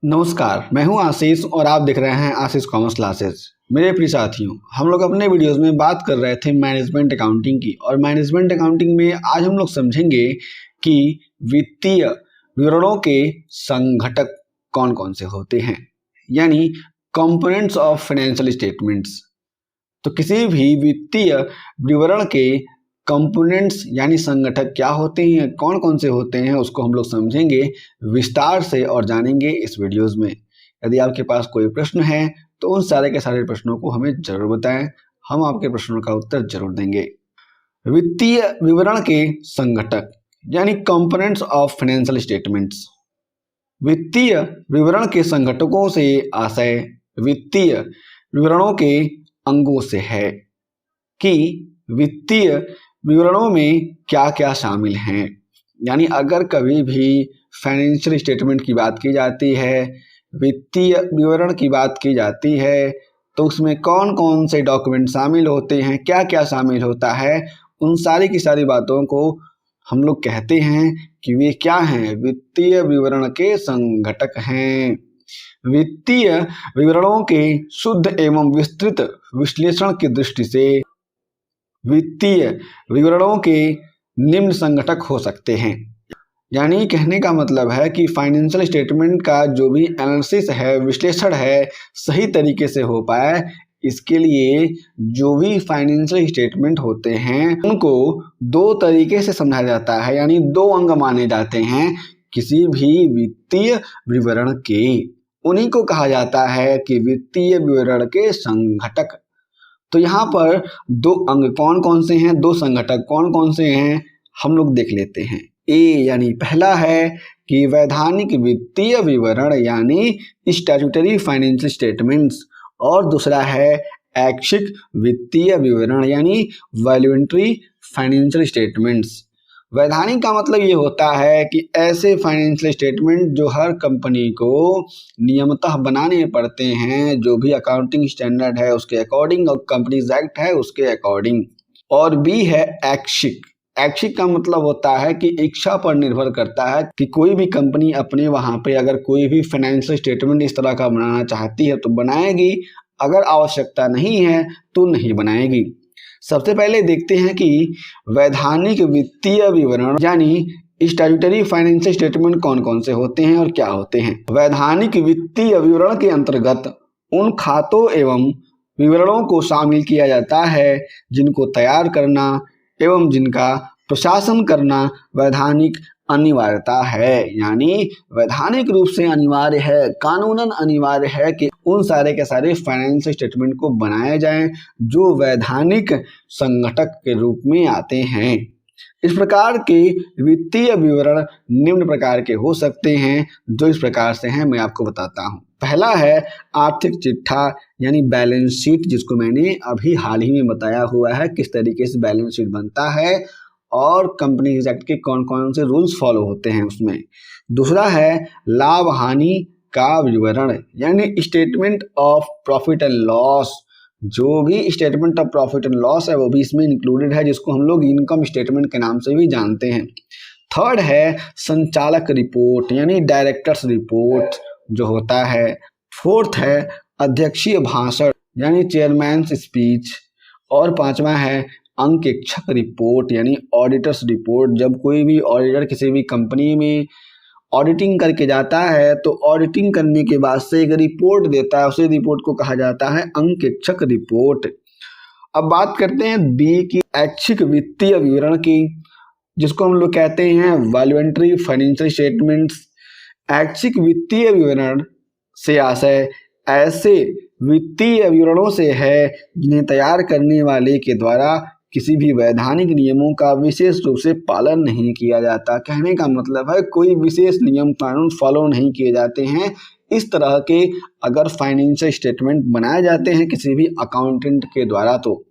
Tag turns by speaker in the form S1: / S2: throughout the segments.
S1: नमस्कार, मैं हूं आशीष और आप देख रहे हैं आशीष कॉमर्स क्लासेस। मेरे प्रिय साथियों, हम लोग अपने वीडियोस में बात कर रहे थे मैनेजमेंट अकाउंटिंग की और मैनेजमेंट अकाउंटिंग में आज हम लोग समझेंगे कि वित्तीय विवरणों के संघटक कौन कौन से होते हैं, यानी कंपोनेंट्स ऑफ फाइनेंशियल स्टेटमेंट्स। तो किसी भी वित्तीय विवरण के कंपोनेंट्स यानी संगठक क्या होते हैं, कौन कौन से होते हैं, उसको हम लोग समझेंगे विस्तार से और जानेंगे इस वीडियोस में। यदि आपके पास कोई प्रश्न है तो उन सारे के सारे प्रश्नों को हमें जरूर बताएं, हम आपके प्रश्नों का उत्तर जरूर देंगे। वित्तीय विवरण के संगठक यानी कंपोनेंट्स ऑफ फाइनेंशियल स्टेटमेंट्स। वित्तीय विवरण के संगठकों से आशय वित्तीय विवरणों के अंगों से है कि वित्तीय विवरणों में क्या क्या शामिल हैं। यानी अगर कभी भी फाइनेंशियल स्टेटमेंट की बात की जाती है, वित्तीय विवरण की बात की जाती है, तो उसमें कौन कौन से डॉक्यूमेंट शामिल होते हैं, क्या क्या शामिल होता है, उन सारी की सारी बातों को हम लोग कहते हैं कि वे क्या हैं, वित्तीय विवरण के संघटक हैं। वित्तीय विवरणों के शुद्ध एवं विस्तृत विश्लेषण की दृष्टि से वित्तीय विवरणों के निम्न संघटक हो सकते हैं। यानी कहने का मतलब है कि फाइनेंशियल स्टेटमेंट का जो भी एनालिसिस है, विश्लेषण है, सही तरीके से हो पाए, इसके लिए जो भी फाइनेंशियल स्टेटमेंट होते हैं उनको दो तरीके से समझा जाता है, यानी दो अंग माने जाते हैं किसी भी वित्तीय विवरण के। उन्हीं को कहा जाता है कि वित्तीय विवरण के संघटक। तो यहाँ पर दो अंग कौन कौन से हैं, दो संघटक कौन कौन से हैं, हम लोग देख लेते हैं। यानी पहला है कि वैधानिक वित्तीय विवरण यानी स्टैट्यूटरी फाइनेंशियल स्टेटमेंट्स, और दूसरा है ऐच्छिक वित्तीय विवरण यानी वॉलंटरी फाइनेंशियल स्टेटमेंट्स। वैधानिक का मतलब ये होता है कि ऐसे फाइनेंशियल स्टेटमेंट जो हर कंपनी को नियमतः बनाने पड़ते हैं, जो भी अकाउंटिंग स्टैंडर्ड है उसके अकॉर्डिंग और कंपनीज एक्ट है उसके अकॉर्डिंग। और बी है ऐच्छिक। ऐच्छिक का मतलब होता है कि इच्छा पर निर्भर करता है कि कोई भी कंपनी अपने वहां पे अगर कोई भी फाइनेंशियल स्टेटमेंट इस तरह का बनाना चाहती है तो बनाएगी, अगर आवश्यकता नहीं है तो नहीं बनाएगी। सबसे पहले देखते हैं कि वैधानिक वित्तीय विवरण यानी स्टैट्यूटरी फाइनेंशियल स्टेटमेंट कौन कौन से होते हैं और क्या होते हैं। वैधानिक वित्तीय विवरण के अंतर्गत उन खातों एवं विवरणों को शामिल किया जाता है जिनको तैयार करना एवं जिनका प्रशासन करना वैधानिक अनिवार्यता है। यानी वैधानिक रूप से अनिवार्य है, कानूनन अनिवार्य है कि उन सारे के सारे फाइनेंशियल स्टेटमेंट को बनाए जाएं जो वैधानिक संघटक के रूप में आते हैं। इस प्रकार के वित्तीय विवरण निम्न प्रकार के हो सकते हैं, जो इस प्रकार से हैं मैं आपको बताता हूं। पहला है आर्थिक चिट्ठा यानी बैलेंस शीट, जिसको मैंने अभी हाल ही में बताया हुआ है किस तरीके से बैलेंस शीट बनता है और कंपनीज एक्ट के कौन कौन से रूल्स फॉलो होते हैं उसमें। दूसरा है लाभ हानि का विवरण यानी statement of profit and loss. जो भी statement of profit and loss है वो भी इसमें इंक्लूडेड है, जिसको हम लोग इनकम स्टेटमेंट के नाम से भी जानते हैं। थर्ड है संचालक रिपोर्ट यानी डायरेक्टर्स रिपोर्ट जो होता है। फोर्थ है अध्यक्षीय भाषण यानी चेयरमैन्स स्पीच। और पांचवा है अंकेक्षक रिपोर्ट यानी ऑडिटर्स रिपोर्ट। जब कोई भी ऑडिटर किसी भी कंपनी में ऑडिटिंग करके जाता है तो ऑडिटिंग करने के बाद से एक रिपोर्ट देता है, उसी रिपोर्ट को कहा जाता है अंकेक्षक रिपोर्ट। अब बात करते हैं बी की, ऐच्छिक वित्तीय विवरण की, जिसको हम लोग कहते हैं वॉलंटरी फाइनेंशियल स्टेटमेंट्स। ऐच्छिक वित्तीय विवरण से आशय ऐसे वित्तीय विवरणों से है जिन्हें तैयार करने वाले के द्वारा किसी भी वैधानिक नियमों का विशेष रूप से पालन नहीं किया जाता। कहने का मतलब है कोई विशेष नियम कानून फॉलो नहीं किए जाते हैं। इस तरह के अगर फाइनेंशियल स्टेटमेंट बनाए जाते हैं किसी भी अकाउंटेंट के द्वारा, तो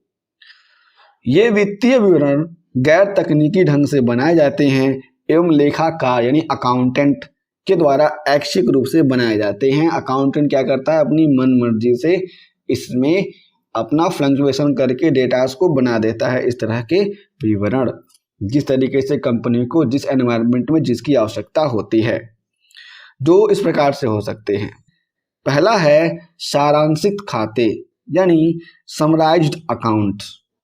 S1: ये वित्तीय विवरण गैर तकनीकी ढंग से बनाए जाते हैं एवं लेखाकार यानी अकाउंटेंट के द्वारा ऐच्छिक रूप से बनाए जाते हैं। अकाउंटेंट क्या करता है, अपनी मन मर्जी से इसमें अपना फ्लक्चुएशन करके डेटास को बना देता है। इस तरह के विवरण जिस तरीके से कंपनी को जिस एनवायरनमेंट में जिसकी आवश्यकता होती है। जो इस प्रकार से हो सकते हैं। पहला है सारांशित खाते यानी समराइज्ड अकाउंट।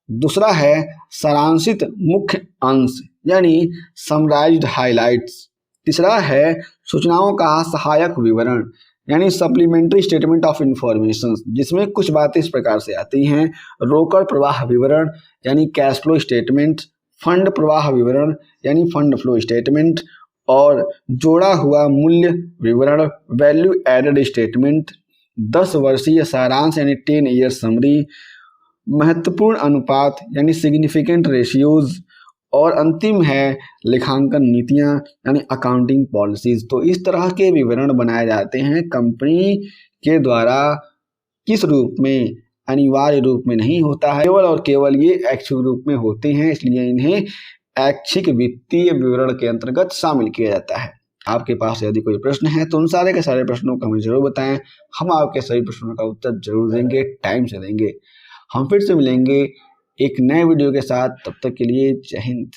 S1: दूसरा है सारांशित मुख्य अंश यानी समराइज्ड हाइलाइट्स। तीसरा है सूचनाओं का सहायक विवरण यानी सप्लीमेंट्री स्टेटमेंट ऑफ इंफॉर्मेशन, जिसमें कुछ बातें इस प्रकार से आती हैं। रोकड़ प्रवाह विवरण यानी कैश फ्लो स्टेटमेंट, फंड प्रवाह विवरण यानी फंड फ्लो स्टेटमेंट, और जोड़ा हुआ मूल्य विवरण वैल्यू एडेड स्टेटमेंट, 10 वर्षीय सारांश यानी 10 ईयर समरी, महत्वपूर्ण अनुपात यानी सिग्निफिकेंट रेशियोज, और अंतिम है लेखांकन नीतियां यानी अकाउंटिंग पॉलिसीज। तो इस तरह के विवरण बनाए जाते हैं कंपनी के द्वारा। किस रूप में? अनिवार्य रूप में नहीं होता है, केवल और केवल ये ऐच्छिक रूप में होते हैं, इसलिए इन्हें ऐच्छिक वित्तीय विवरण के अंतर्गत शामिल किया जाता है। आपके पास यदि कोई प्रश्न है तो उन सारे के सारे प्रश्नों को हमें जरूर बताएं, हम आपके सभी प्रश्नों का उत्तर जरूर देंगे, टाइम से देंगे। हम फिर से मिलेंगे एक नए वीडियो के साथ, तब तक के लिए जय हिंद।